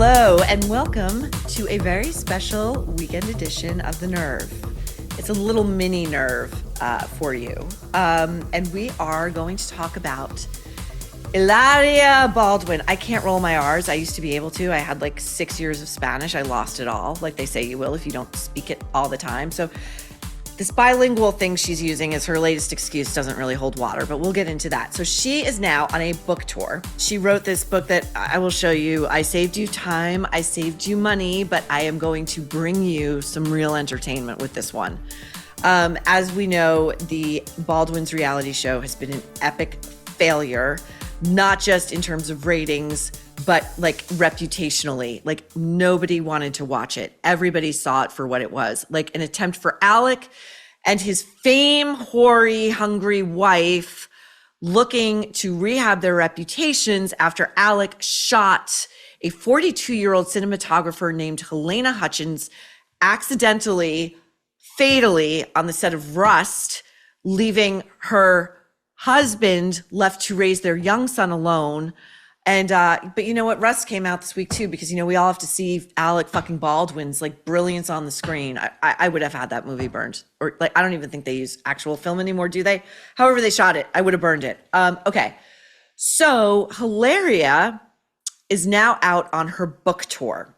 Hello and welcome to a very special weekend edition of The Nerve. It's a little mini nerve for you. And we are going to talk about Hilaria Baldwin. I can't roll my R's. I used to be able to. I had like 6 years of Spanish. I lost it all, like they say you will if you don't speak it all the time. So this bilingual thing she's using as her latest excuse doesn't really hold water, but we'll get into that. So she is now on a book tour. She wrote this book that I will show you. I saved you time, I saved you money, but I am going to bring you some real entertainment with this one. As we know, the Baldwin's reality show has been an epic failure, not just in terms of ratings, but like reputationally. Like nobody wanted to watch it. Everybody saw it for what it was, like an attempt for Alec and his fame hoary, hungry wife looking to rehab their reputations after Alec shot a 42-year-old cinematographer named Helena Hutchins accidentally, fatally on the set of Rust, leaving her husband left to raise their young son alone. And, but you know what? Rust came out this week too, because, you know, we all have to see Alec fucking Baldwin's like brilliance on the screen. I would have had that movie burned, or like, I don't even think they use actual film anymore, do they? However they shot it, I would have burned it. Okay. So Hilaria is now out on her book tour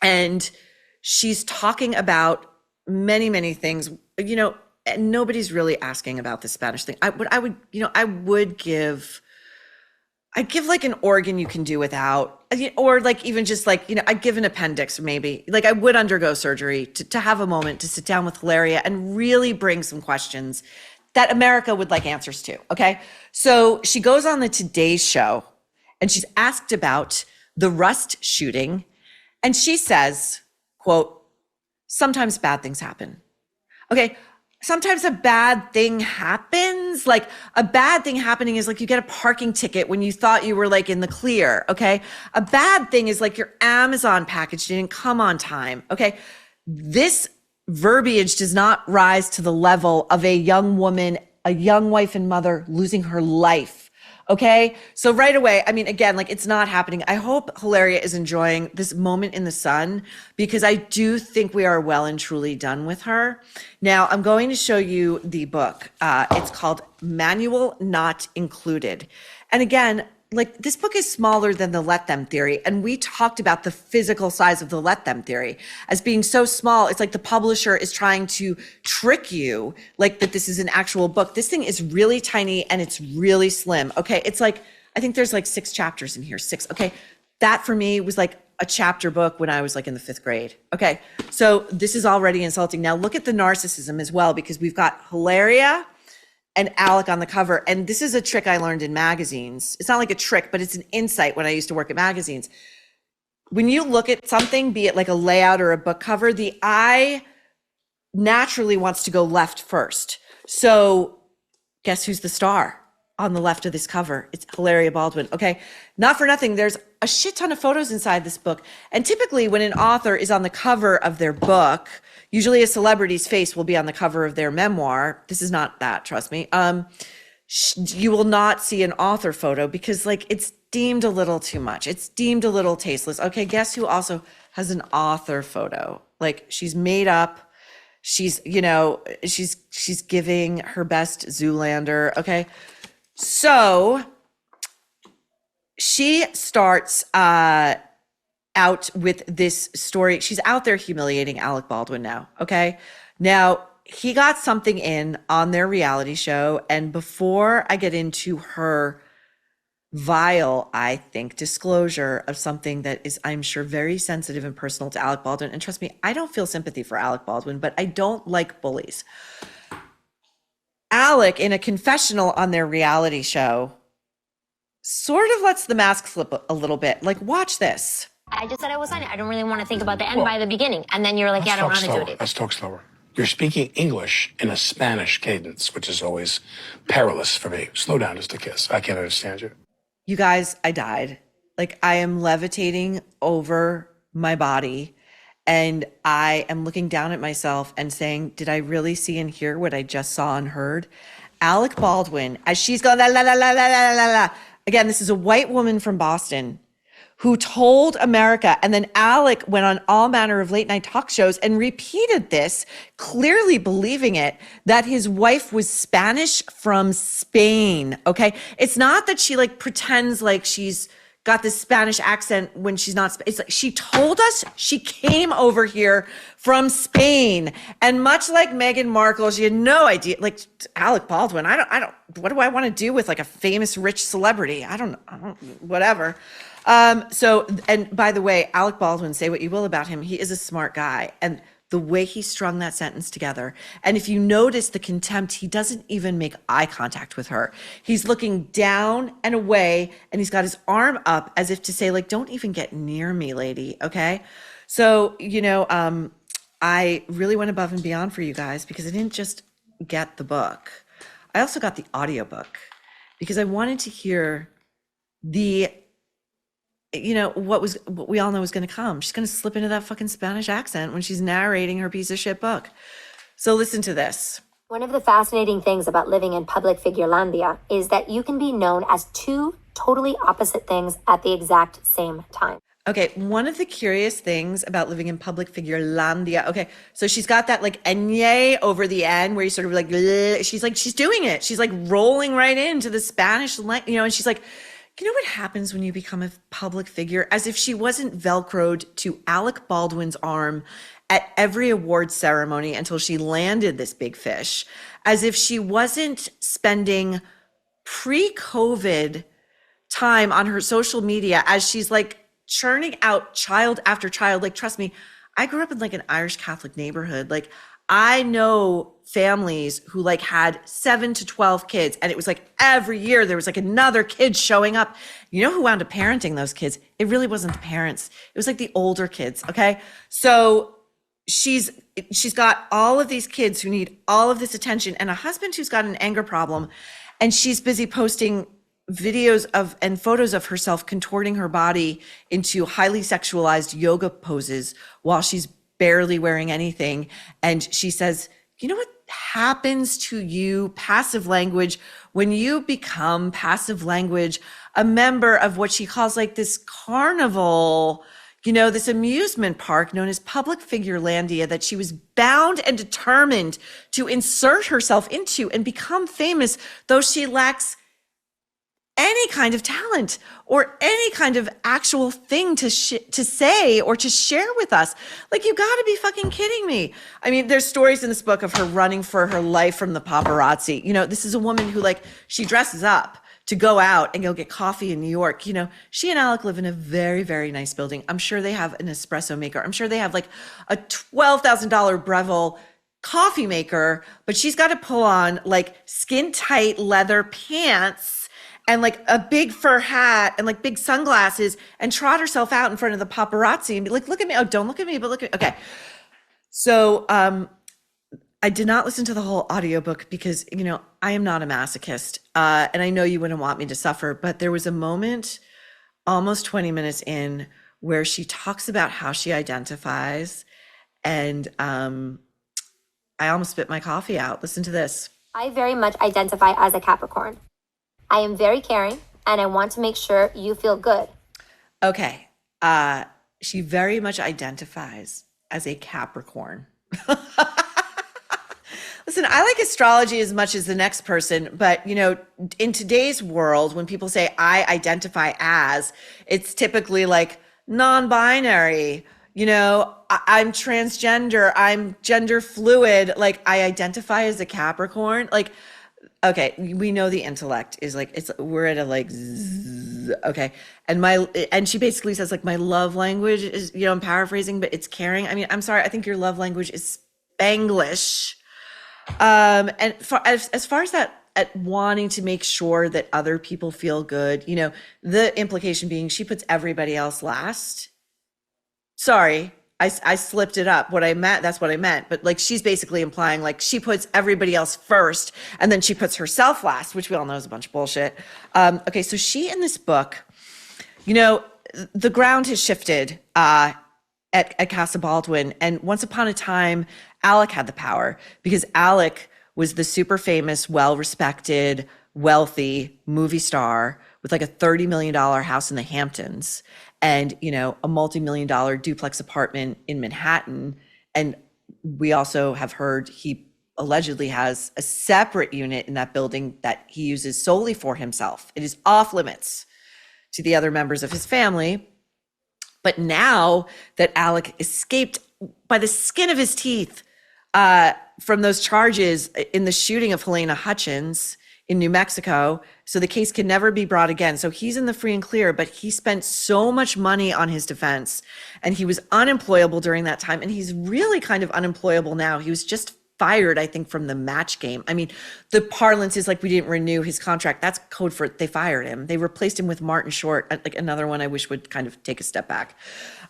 and she's talking about many, many things, you know, and nobody's really asking about the Spanish thing. I'd give like an organ you can do without, or like even just like, you know, I'd give an appendix maybe. Like I would undergo surgery to have a moment to sit down with Hilaria and really bring some questions that America would like answers to, okay? So she goes on the Today Show and she's asked about the Rust shooting. And she says, quote, "Sometimes bad things happen." Okay. Sometimes a bad thing happens. Like a bad thing happening is like you get a parking ticket when you thought you were like in the clear, okay? A bad thing is like your Amazon package didn't come on time, okay? This verbiage does not rise to the level of a young woman, a young wife and mother losing her life, okay? So right away, I mean, again, like it's not happening. I hope Hilaria is enjoying this moment in the sun because I do think we are well and truly done with her. Now, I'm going to show you the book. It's called Manual Not Included. And again, like this book is smaller than the Let Them theory. And we talked about the physical size of the Let Them theory as being so small. It's like the publisher is trying to trick you like that this is an actual book. This thing is really tiny and it's really slim. Okay. It's like, I think there's like 6 chapters in here, 6. Okay. That for me was like a chapter book when I was like in the 5th grade. Okay. So this is already insulting. Now look at the narcissism as well, because we've got Hilaria and Alec on the cover. And this is a trick I learned in magazines. It's not like a trick, but it's an insight when I used to work at magazines. When you look at something, be it like a layout or a book cover, the eye naturally wants to go left first. So guess who's the star on the left of this cover? It's Hilaria Baldwin. Okay. Not for nothing. There's a shit ton of photos inside this book. And typically when an author is on the cover of their book, usually a celebrity's face will be on the cover of their memoir. This is not that, trust me. You will not see an author photo because like it's deemed a little too much. It's deemed a little tasteless. Okay, guess who also has an author photo? Like she's made up. She's, you know, she's giving her best Zoolander. Okay. So she starts out with this story. She's out there humiliating Alec Baldwin now, okay? Now, he got something in on their reality show, and before I get into her vile, I think, disclosure of something that is, I'm sure, very sensitive and personal to Alec Baldwin, and trust me, I don't feel sympathy for Alec Baldwin, but I don't like bullies. Alec, in a confessional on their reality show, sort of lets the mask slip a little bit. Like, watch this. I just said I was fine. I don't really want to think about the end by the beginning. And then you're like, yeah, I don't want to do it. Let's talk slower. You're speaking English in a Spanish cadence, which is always perilous for me. Slow down just a kiss. I can't understand you. You guys, I died. Like I am levitating over my body and I am looking down at myself and saying, did I really see and hear what I just saw and heard? Alec Baldwin, as she's going, la, la, la, la, la, la, la, la. Again, this is a white woman from Boston who told America, and then Alec went on all manner of late night talk shows and repeated this, clearly believing it, that his wife was Spanish from Spain, okay? It's not that she like pretends like she's got this Spanish accent when she's not. It's like she told us she came over here from Spain, and much like Meghan Markle, she had no idea. Like Alec Baldwin, I don't. What do I want to do with like a famous rich celebrity? I don't. Whatever. So, and by the way, Alec Baldwin, say what you will about him, he is a smart guy, and the way he strung that sentence together. And if you notice the contempt, he doesn't even make eye contact with her. He's looking down and away, and he's got his arm up as if to say, like, don't even get near me, lady. Okay. So, I really went above and beyond for you guys because I didn't just get the book. I also got the audiobook because I wanted to hear what we all know is going to come. She's going to slip into that fucking Spanish accent when she's narrating her piece of shit book. So listen to this. One of the fascinating things about living in public Figurelandia is that you can be known as two totally opposite things at the exact same time. Okay, one of the curious things about living in public Figurelandia. Okay, so she's got that like enye over the end where you sort of like, bleh. She's doing it. She's like rolling right into the Spanish, and she's like, you know what happens when you become a public figure? As if she wasn't Velcroed to Alec Baldwin's arm at every award ceremony until she landed this big fish. As if she wasn't spending pre-COVID time on her social media as she's like churning out child after child. Like, trust me, I grew up in like an Irish Catholic neighborhood. Like, I know families who like had 7 to 12 kids, and it was like every year there was like another kid showing up. You know who wound up parenting those kids? It really wasn't the parents. It was like the older kids. Okay. So she's got all of these kids who need all of this attention and a husband who's got an anger problem, and she's busy posting videos of and photos of herself contorting her body into highly sexualized yoga poses while she's barely wearing anything. And she says, you know what happens to you, passive language, when you become passive language, a member of what she calls like this carnival, this amusement park known as Public Figurelandia that she was bound and determined to insert herself into and become famous, though she lacks any kind of talent or any kind of actual thing to say or to share with us. Like, you gotta be fucking kidding me. I mean, there's stories in this book of her running for her life from the paparazzi. This is a woman who she dresses up to go out and go get coffee in New York. She and Alec live in a very, very nice building. I'm sure they have an espresso maker. I'm sure they have like a $12,000 Breville coffee maker, but she's got to pull on like skin tight leather pants and like a big fur hat and like big sunglasses and trot herself out in front of the paparazzi and be like, look at me. Oh, don't look at me, but look at me. Okay. So I did not listen to the whole audiobook because, I am not a masochist. And I know you wouldn't want me to suffer, but there was a moment almost 20 minutes in where she talks about how she identifies. And I almost spit my coffee out. Listen to this. I very much identify as a Capricorn. I am very caring, and I want to make sure you feel good. Okay. She very much identifies as a Capricorn. Listen, I like astrology as much as the next person, but in today's world, when people say I identify as, it's typically like non-binary, I'm transgender, I'm gender fluid, like I identify as a Capricorn. Like, okay, we know the intellect is like, we're at a like, zzz, okay. And she basically says like, my love language is, I'm paraphrasing, but it's caring. I mean, I'm sorry. I think your love language is Spanglish. And as far as that, at wanting to make sure that other people feel good, the implication being she puts everybody else last. Sorry, I slipped it up. That's what I meant. But like, she's basically implying like she puts everybody else first and then she puts herself last, which we all know is a bunch of bullshit. Okay, so she in this book, the ground has shifted at Casa Baldwin. And once upon a time, Alec had the power because Alec was the super famous, well-respected, wealthy movie star with like a $30 million house in the Hamptons. and, you know, a multi-million-dollar duplex apartment in Manhattan. And we also have heard he allegedly has a separate unit in that building that he uses solely for himself. It is off limits to the other members of his family. But now that Alec escaped by the skin of his teeth from those charges in the shooting of Helena Hutchins in New Mexico, so the case can never be brought again. So he's in the free and clear, but he spent so much money on his defense, and he was unemployable during that time, and he's really kind of unemployable now. He was just fired, I think, from the Match Game. I mean, the parlance is like, we didn't renew his contract. That's code for they fired him. They replaced him with Martin Short, like another one I wish would kind of take a step back.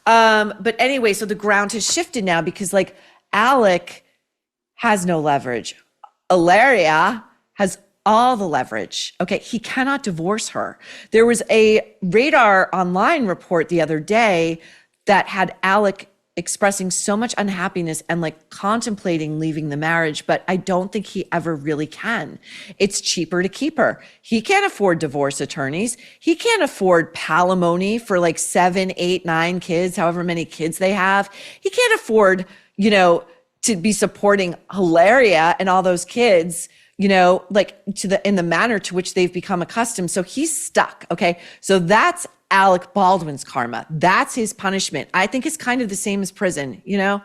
But anyway, so the ground has shifted now because like Alec has no leverage. Hilaria has all the leverage. Okay, he cannot divorce her. There was a Radar Online report the other day that had Alec expressing so much unhappiness and like contemplating leaving the marriage, but I don't think he ever really can. It's cheaper to keep her. He can't afford divorce attorneys. He can't afford palimony for like 7, 8, 9 kids, however many kids they have. He can't afford, you know, to be supporting Hilaria and all those kids, you know, like in the manner to which they've become accustomed. So he's stuck. Okay. So that's Alec Baldwin's karma. That's his punishment. I think it's kind of the same as prison, you know?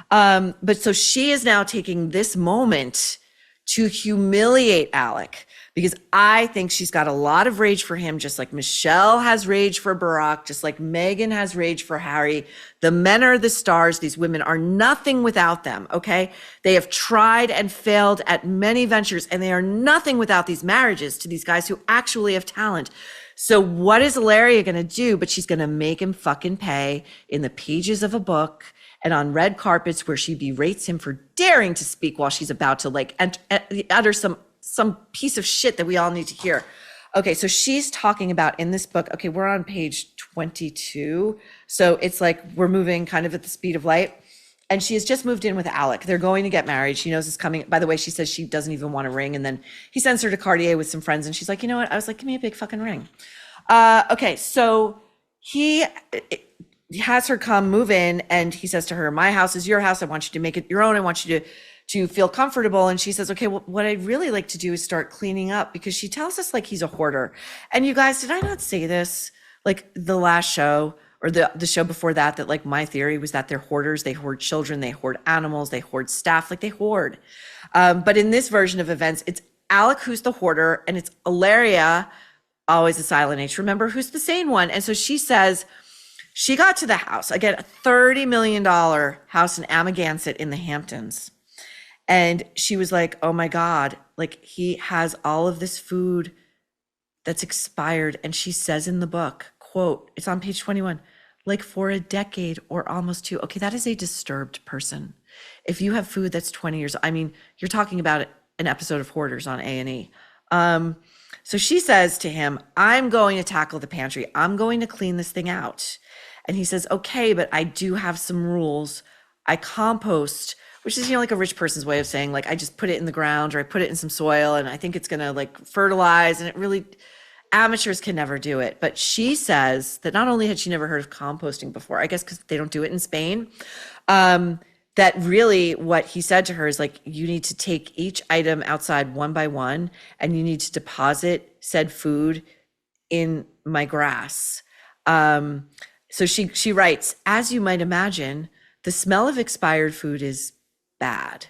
But so she is now taking this moment to humiliate Alec because I think she's got a lot of rage for him, just like Michelle has rage for Barack, just like Meghan has rage for Harry. The men are the stars. These women are nothing without them, okay? They have tried and failed at many ventures, and they are nothing without these marriages to these guys who actually have talent. So what is Hilaria going to do? But she's going to make him fucking pay in the pages of a book and on red carpets where she berates him for daring to speak while she's about to like utter some piece of shit that we all need to hear. Okay, so she's talking about in this book, okay, we're on page 22. So it's like we're moving kind of at the speed of light. And she has just moved in with Alec. They're going to get married. She knows it's coming. By the way, she says she doesn't even want a ring. And then he sends her to Cartier with some friends. And she's like, you know what? I was like, give me a big fucking ring. Okay, so he has her come move in. And he says to her, my house is your house. I want you to make it your own. I want you to feel comfortable. And she says, okay, well, what I'd really like to do is start cleaning up, because she tells us like he's a hoarder. And you guys, did I not say this? Like the last show, or the show before that like my theory was that they're hoarders. They hoard children, they hoard animals, they hoard staff, like they hoard. But in this version of events, it's Alec who's the hoarder, and it's Hilaria, always a silent H, remember, who's the sane one. And so she says she got to the house, again, a $30 million house in Amagansett in the Hamptons. And she was like, oh my God, like he has all of this food that's expired. And she says in the book, quote, it's on page 21, like for a decade or almost 2. Okay, that is a disturbed person. If you have food that's 20 years, I mean, you're talking about an episode of Hoarders on A&E. So she says to him, I'm going to tackle the pantry. I'm going to clean this thing out. And he says, okay, but I do have some rules. I compost, which is, you know, like a rich person's way of saying, like, I just put it in the ground or I put it in some soil and I think it's going to like fertilize, and it really... Amateurs can never do it. But she says that not only had she never heard of composting before, I guess because they don't do it in Spain, that really what he said to her is like, you need to take each item outside one by one, and you need to deposit said food in my grass. So she writes, as you might imagine, the smell of expired food is bad.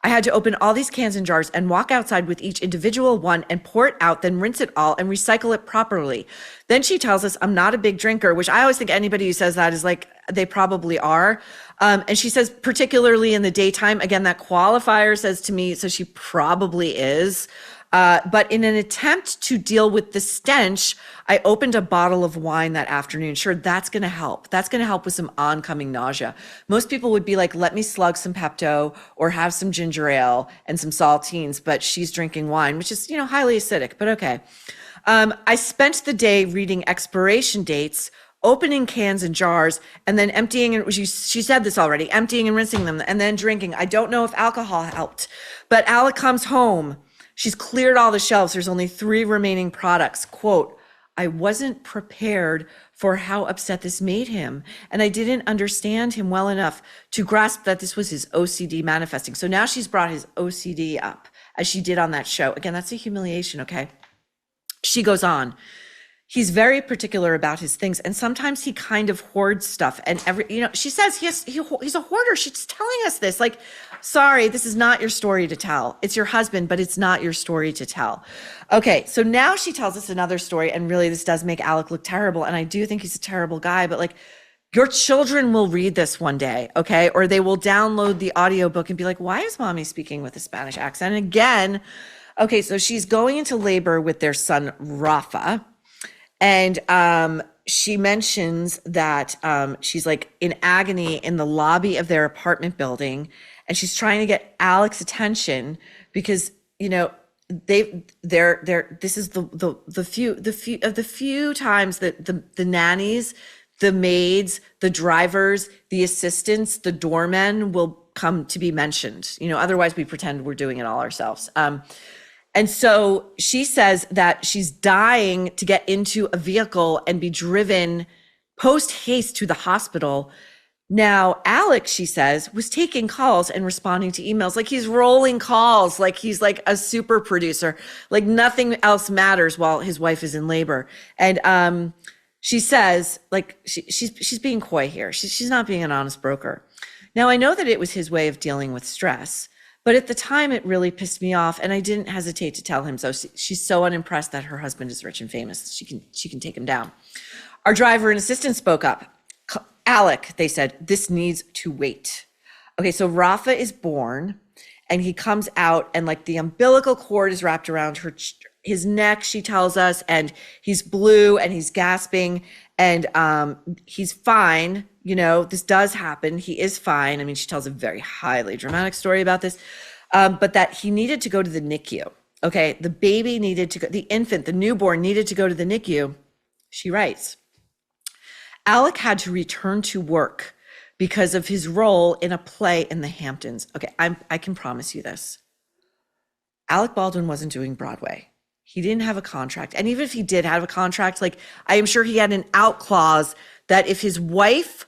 I had to open all these cans and jars and walk outside with each individual one and pour it out, then rinse it all and recycle it properly. Then she tells us I'm not a big drinker, which I always think anybody who says that is like, they probably are. And she says, particularly in the daytime, again, that qualifier says to me, so she probably is. But in an attempt to deal with the stench, I opened a bottle of wine that afternoon. Sure, that's going to help. That's going to help with some oncoming nausea. Most people would be like, let me slug some Pepto or have some ginger ale and some saltines, but she's drinking wine, which is, you know, highly acidic, but okay. I spent the day reading expiration dates, opening cans and jars, and then emptying, and she said this already, emptying and rinsing them, and then drinking. I don't know if alcohol helped, but Alec comes home. She's cleared all the shelves. There's only 3 remaining products. Quote, I wasn't prepared for how upset this made him. And I didn't understand him well enough to grasp that this was his OCD manifesting. So now she's brought his OCD up, as she did on that show. Again, that's a humiliation, okay? She goes on. He's very particular about his things, and sometimes he kind of hoards stuff. And she says he's a hoarder. She's telling us this. Like, sorry, this is not your story to tell. It's your husband, but it's not your story to tell. Okay, so now she tells us another story, and really this does make Alec look terrible. And I do think he's a terrible guy, but like, your children will read this one day, okay? Or they will download the audiobook and be like, why is mommy speaking with a Spanish accent? And again, okay, so she's going into labor with their son, Rafa. And she mentions that she's like in agony in the lobby of their apartment building, and she's trying to get Alec's attention because, you know, this is the few times that the nannies, the maids, the drivers, the assistants, the doormen will come to be mentioned. You know, otherwise we pretend we're doing it all ourselves. And so she says that she's dying to get into a vehicle and be driven post haste to the hospital. Now, Alec, she says, was taking calls and responding to emails. Like, he's rolling calls, like he's like a super producer, like nothing else matters while his wife is in labor. And she says, like, she's being coy here. She's not being an honest broker. Now, I know that it was his way of dealing with stress, but at the time, it really pissed me off, and I didn't hesitate to tell him so. She's so unimpressed that her husband is rich and famous. She can take him down. Our driver and assistant spoke up. Alec, they said, this needs to wait. Okay, so Rafa is born, and he comes out, and like the umbilical cord is wrapped around his neck, she tells us, and he's blue, and he's gasping, and he's fine. You know, this does happen. He is fine. I mean, she tells a very highly dramatic story about this, but that he needed to go to the NICU. Okay, the baby needed to go, the infant, the newborn needed to go to the NICU. She writes, Alec had to return to work because of his role in a play in the Hamptons. Okay, I can promise you this. Alec Baldwin wasn't doing Broadway. He didn't have a contract. And even if he did have a contract, like, I am sure he had an out clause that if his wife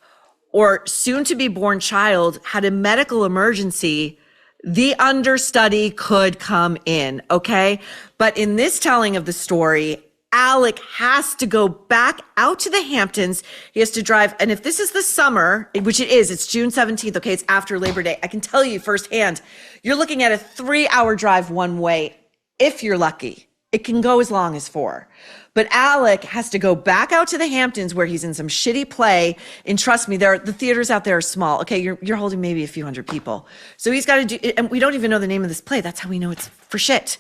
or soon to be born child had a medical emergency, the understudy could come in, okay? But in this telling of the story, Alec has to go back out to the Hamptons. He has to drive. And if this is the summer, which it is, it's June 17th, okay, it's after Labor Day. I can tell you firsthand, you're looking at a 3-hour drive one way, if you're lucky. It can go as long as 4. But Alec has to go back out to the Hamptons where he's in some shitty play. And trust me, the theaters out there are small. Okay, you're holding maybe a few hundred people. So he's got to do, and we don't even know the name of this play. That's how we know it's for shit.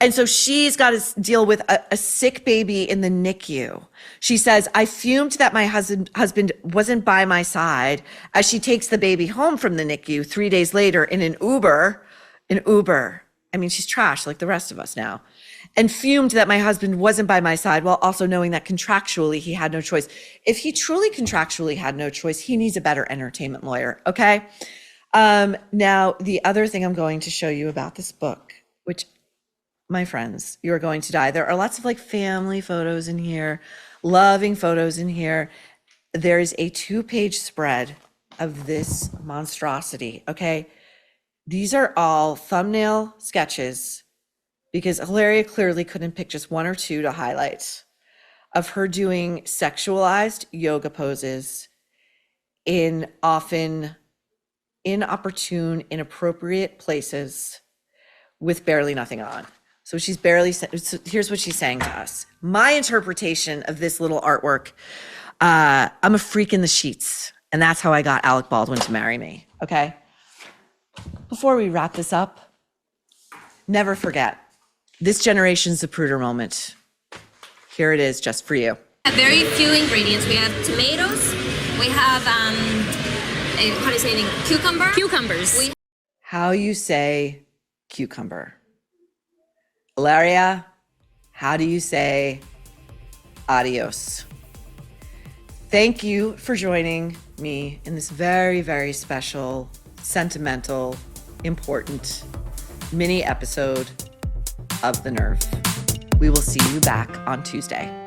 And so she's got to deal with a sick baby in the NICU. She says, I fumed that my husband wasn't by my side as she takes the baby home from the NICU 3 days later in an Uber. I mean, she's trash like the rest of us now. And fumed that my husband wasn't by my side while also knowing that contractually he had no choice. If he truly contractually had no choice, he needs a better entertainment lawyer, okay? Now, the other thing I'm going to show you about this book, which, my friends, you're going to die. There are lots of like family photos in here, loving photos in here. There is a 2-page spread of this monstrosity, okay? These are all thumbnail sketches because Hilaria clearly couldn't pick just 1 or 2 to highlight of her doing sexualized yoga poses in often inopportune, inappropriate places with barely nothing on. So she's barely, so here's what she's saying to us. My interpretation of this little artwork, I'm a freak in the sheets. And that's how I got Alec Baldwin to marry me, okay? Before we wrap this up, never forget, this generation's Zapruder moment. Here it is just for you. Very few ingredients. We have tomatoes. We have, how do you say it? Cucumber? Cucumbers. How you say cucumber? Hilaria, how do you say adios? Thank you for joining me in this very, very special, sentimental, important mini episode of The Nerve. We will see you back on Tuesday.